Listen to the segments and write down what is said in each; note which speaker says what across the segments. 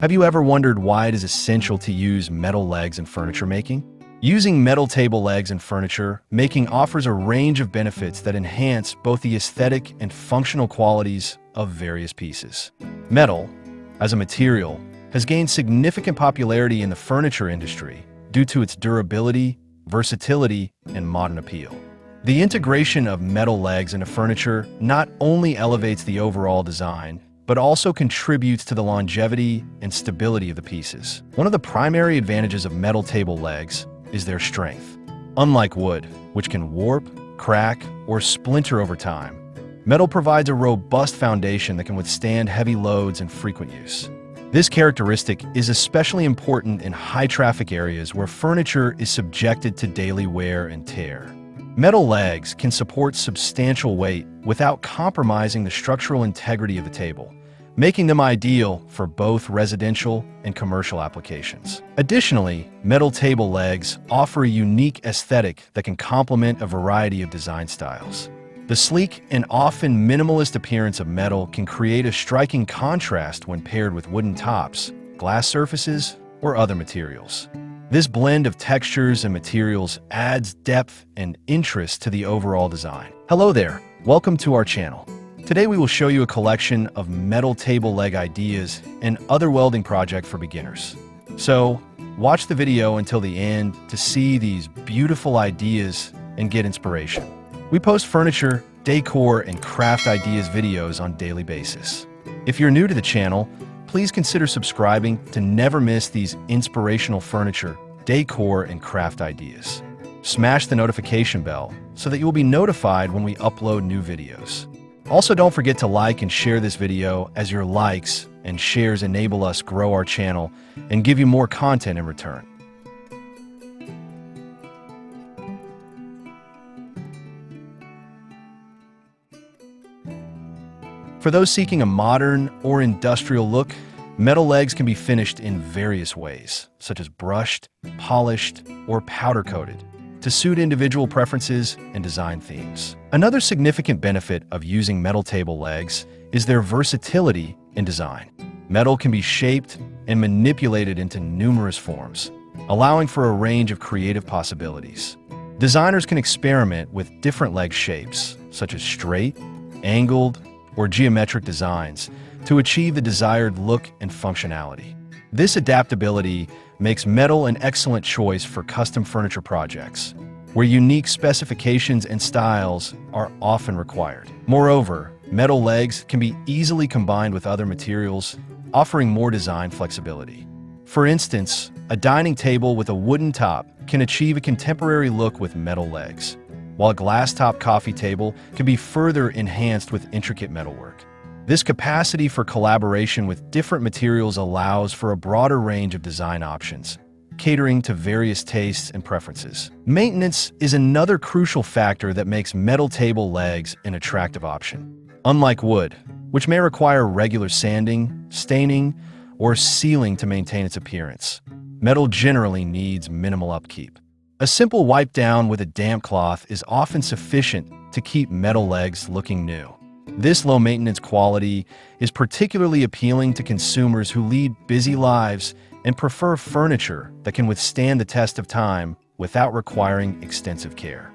Speaker 1: Have you ever wondered why it is essential to use metal legs in furniture making? Using metal table legs in furniture making offers a range of benefits that enhance both the aesthetic and functional qualities of various pieces. Metal, as a material, has gained significant popularity in the furniture industry due to its durability, versatility, and modern appeal. The integration of metal legs into furniture not only elevates the overall design, but also contributes to the longevity and stability of the pieces. One of the primary advantages of metal table legs is their strength. Unlike wood, which can warp, crack, or splinter over time, metal provides a robust foundation that can withstand heavy loads and frequent use. This characteristic is especially important in high-traffic areas where furniture is subjected to daily wear and tear. Metal legs can support substantial weight without compromising the structural integrity of the table, making them ideal for both residential and commercial applications. Additionally, metal table legs offer a unique aesthetic that can complement a variety of design styles. The sleek and often minimalist appearance of metal can create a striking contrast when paired with wooden tops, glass surfaces, or other materials. This blend of textures and materials adds depth and interest to the overall design. Hello there, welcome to our channel. Today we will show you a collection of metal table leg ideas and other welding projects for beginners. So, watch the video until the end to see these beautiful ideas and get inspiration. We post furniture, decor, and craft ideas videos on a daily basis. If you're new to the channel, please consider subscribing to never miss these inspirational furniture, decor, and craft ideas. Smash the notification bell so that you will be notified when we upload new videos. Also, don't forget to like and share this video, as your likes and shares enable us grow our channel and give you more content in return. For those seeking a modern or industrial look, metal legs can be finished in various ways, such as brushed, polished, or powder-coated, to suit individual preferences and design themes. Another significant benefit of using metal table legs is their versatility in design. Metal can be shaped and manipulated into numerous forms, allowing for a range of creative possibilities. Designers can experiment with different leg shapes, such as straight, angled, or geometric designs, to achieve the desired look and functionality. This adaptability makes metal an excellent choice for custom furniture projects, where unique specifications and styles are often required. Moreover, metal legs can be easily combined with other materials, offering more design flexibility. For instance, a dining table with a wooden top can achieve a contemporary look with metal legs, while a glass-top coffee table can be further enhanced with intricate metalwork. This capacity for collaboration with different materials allows for a broader range of design options, catering to various tastes and preferences. Maintenance is another crucial factor that makes metal table legs an attractive option. Unlike wood, which may require regular sanding, staining, or sealing to maintain its appearance, metal generally needs minimal upkeep. A simple wipe down with a damp cloth is often sufficient to keep metal legs looking new. This low-maintenance quality is particularly appealing to consumers who lead busy lives and prefer furniture that can withstand the test of time without requiring extensive care.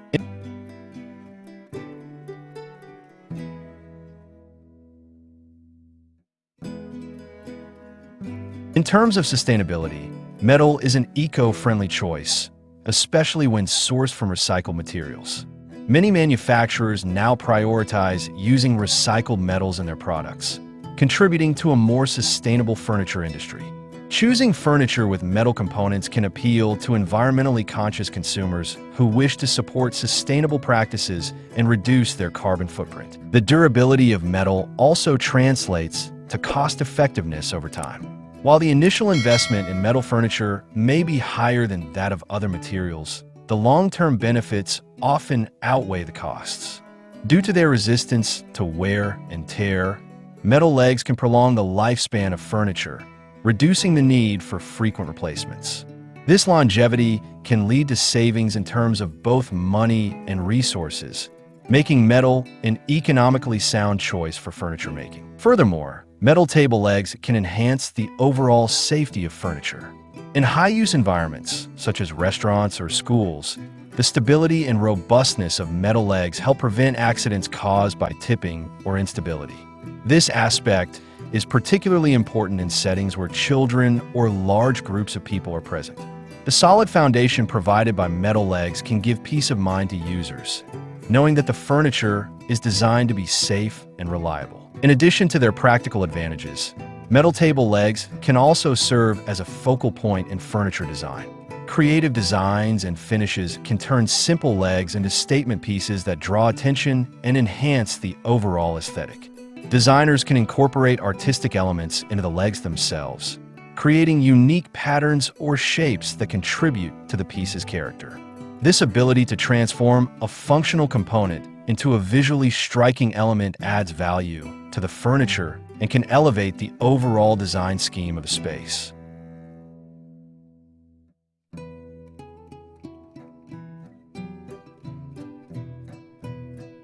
Speaker 1: In terms of sustainability, metal is an eco-friendly choice, especially when sourced from recycled materials. Many manufacturers now prioritize using recycled metals in their products, contributing to a more sustainable furniture industry. Choosing furniture with metal components can appeal to environmentally conscious consumers who wish to support sustainable practices and reduce their carbon footprint. The durability of metal also translates to cost-effectiveness over time. While the initial investment in metal furniture may be higher than that of other materials, the long-term benefits often outweigh the costs. Due to their resistance to wear and tear, metal legs can prolong the lifespan of furniture, reducing the need for frequent replacements. This longevity can lead to savings in terms of both money and resources, making metal an economically sound choice for furniture making. Furthermore, Metal table legs can enhance the overall safety of furniture. In high-use environments, such as restaurants or schools, the stability and robustness of metal legs help prevent accidents caused by tipping or instability. This aspect is particularly important in settings where children or large groups of people are present. The solid foundation provided by metal legs can give peace of mind to users, knowing that the furniture is designed to be safe and reliable. In addition to their practical advantages, metal table legs can also serve as a focal point in furniture design. Creative designs and finishes can turn simple legs into statement pieces that draw attention and enhance the overall aesthetic. Designers can incorporate artistic elements into the legs themselves, creating unique patterns or shapes that contribute to the piece's character. This ability to transform a functional component into a visually striking element adds value to the furniture and can elevate the overall design scheme of a space.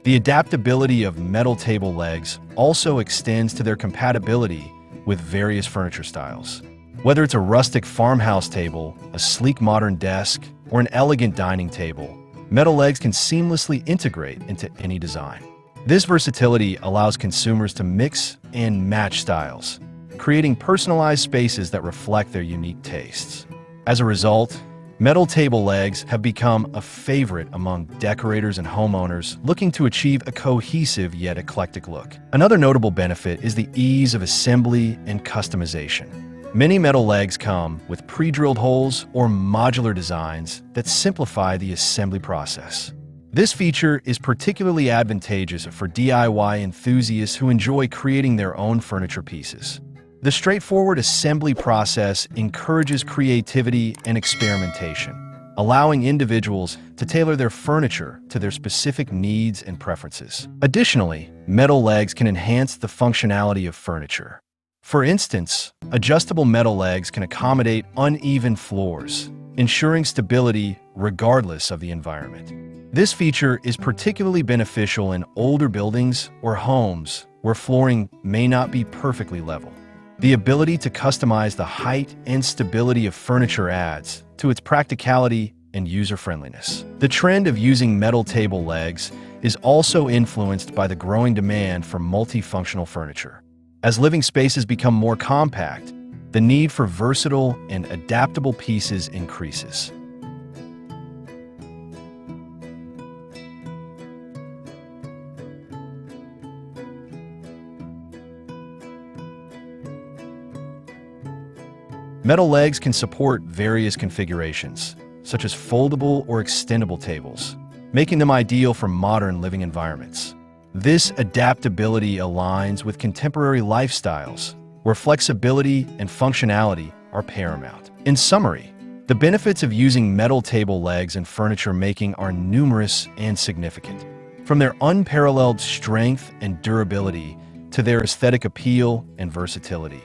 Speaker 1: The adaptability of metal table legs also extends to their compatibility with various furniture styles. Whether it's a rustic farmhouse table, a sleek modern desk, or an elegant dining table, metal legs can seamlessly integrate into any design. This versatility allows consumers to mix and match styles, creating personalized spaces that reflect their unique tastes. As a result, metal table legs have become a favorite among decorators and homeowners looking to achieve a cohesive yet eclectic look. Another notable benefit is the ease of assembly and customization. Many metal legs come with pre-drilled holes or modular designs that simplify the assembly process. This feature is particularly advantageous for DIY enthusiasts who enjoy creating their own furniture pieces. The straightforward assembly process encourages creativity and experimentation, allowing individuals to tailor their furniture to their specific needs and preferences. Additionally, metal legs can enhance the functionality of furniture. For instance, adjustable metal legs can accommodate uneven floors, ensuring stability regardless of the environment. This feature is particularly beneficial in older buildings or homes where flooring may not be perfectly level. The ability to customize the height and stability of furniture adds to its practicality and user-friendliness. The trend of using metal table legs is also influenced by the growing demand for multifunctional furniture. As living spaces become more compact, the need for versatile and adaptable pieces increases. Metal legs can support various configurations, such as foldable or extendable tables, making them ideal for modern living environments. This adaptability aligns with contemporary lifestyles, where flexibility and functionality are paramount. In summary, the benefits of using metal table legs in furniture making are numerous and significant. From their unparalleled strength and durability to their aesthetic appeal and versatility,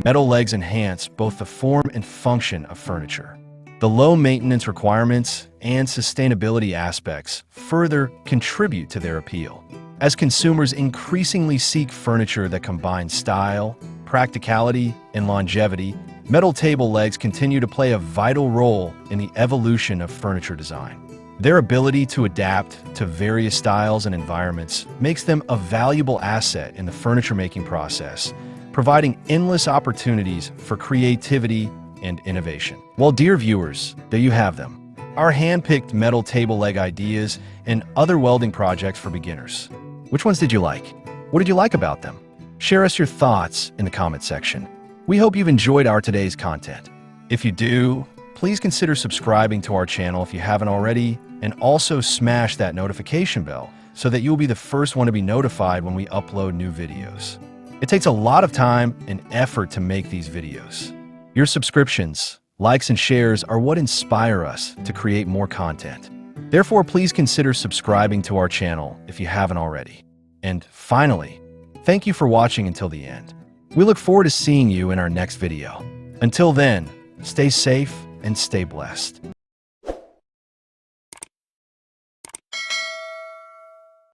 Speaker 1: metal legs enhance both the form and function of furniture. The low maintenance requirements and sustainability aspects further contribute to their appeal. As consumers increasingly seek furniture that combines style, practicality, and longevity, metal table legs continue to play a vital role in the evolution of furniture design. Their ability to adapt to various styles and environments makes them a valuable asset in the furniture making process, providing endless opportunities for creativity and innovation. Well, dear viewers, there you have them, our hand-picked metal table leg ideas and other welding projects for beginners. Which ones did you like? What did you like about them? Share us your thoughts in the comment section. We hope you've enjoyed our today's content. If you do, please consider subscribing to our channel if you haven't already, and also smash that notification bell so that you'll be the first one to be notified when we upload new videos. It takes a lot of time and effort to make these videos. Your subscriptions, likes, and shares are what inspire us to create more content. Therefore, please consider subscribing to our channel if you haven't already. And finally, thank you for watching until the end. We look forward to seeing you in our next video. Until then, stay safe and stay blessed.